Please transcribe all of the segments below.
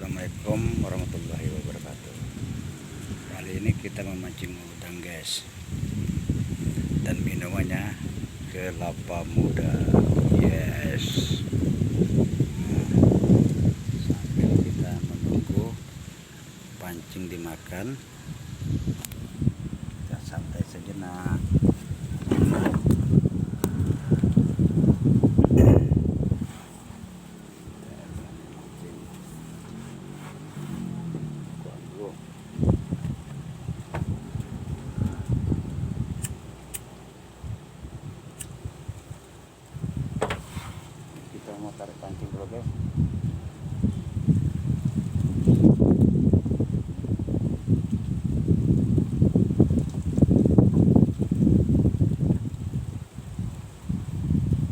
Assalamualaikum warahmatullahi wabarakatuh. Kali ini kita memancing udang, guys, dan minumannya kelapa muda. Yes. Sambil kita menunggu pancing dimakan, kita santai sejenak. Kita mau tarik pancing dulu, guys.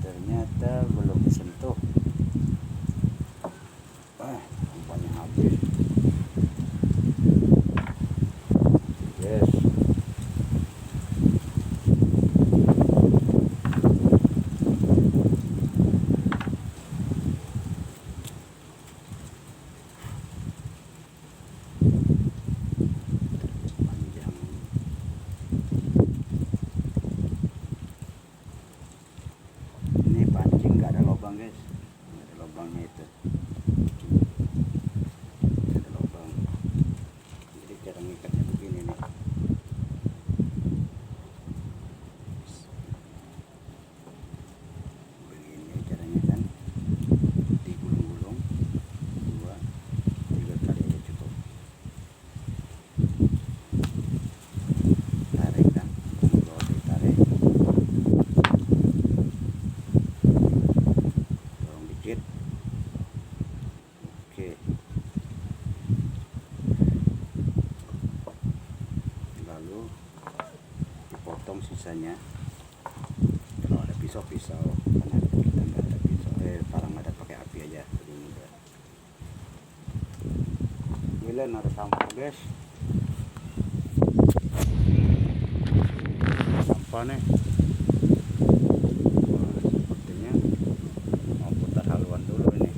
Ternyata belum disentuh. Umpannya habis. Yes. Ini pancing nggak ada lubang, guys, nggak ada lubangnya itu, nggak ada lubang. Jadi cara ngikatnya begini nih. Begini caranya kan, digulung-gulung 2-3 kali aja cukup. Tarik kan, kalau ditarik dikit. Oke, lalu dipotong sisanya. Kalau ada pisau-pisau, karena kita nggak ada pisau, parang ada, pakai api aja lebih mudah. Gila, ada sampah, guys, sampah nih. Sepertinya mau putar haluan dulu ini.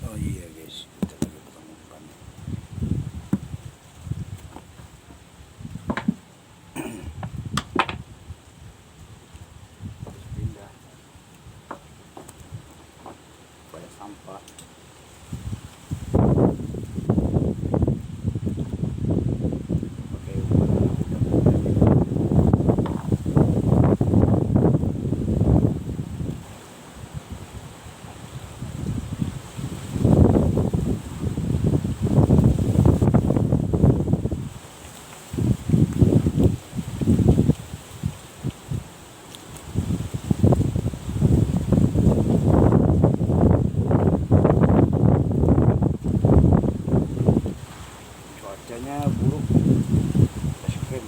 Oh iya, guys, kita lagi potong umpan. Terus pindah pada sampah. Pakai umpan anak udang muda ini. Cuacanya buruk, es krim.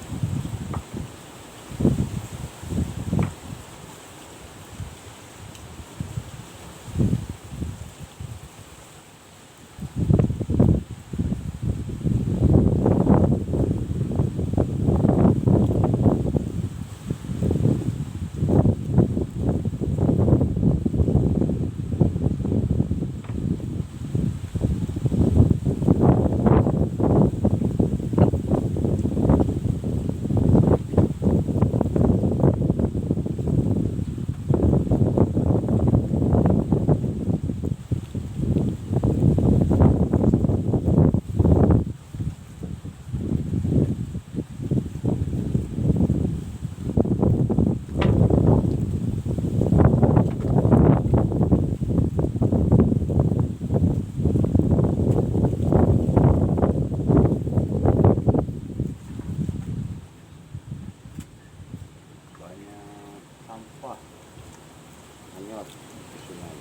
Sampah hanyut ke sungai.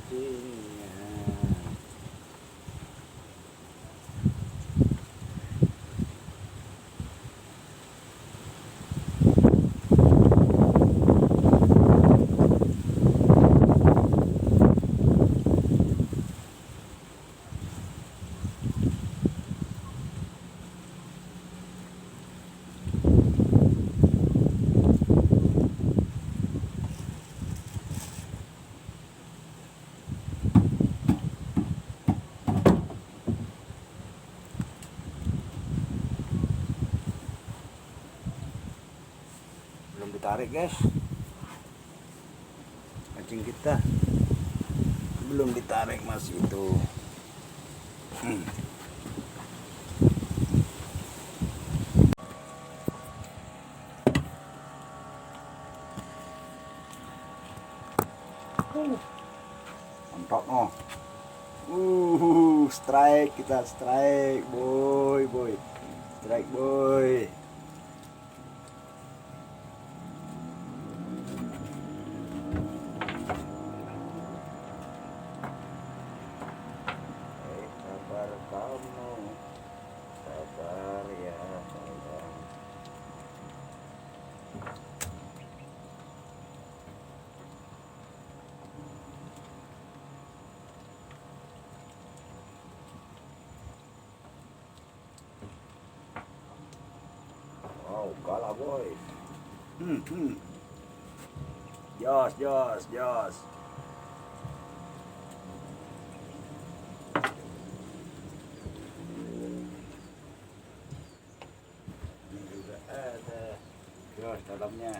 mancingnya. Belum ditarik guys, mancing kita belum ditarik, masih itu. Mantap no. Strike, kita strike boy, strike boy. Sabar kamu, sabar ya sayang. Wow, galah boy. Jos. Ini juga ada jos dalamnya.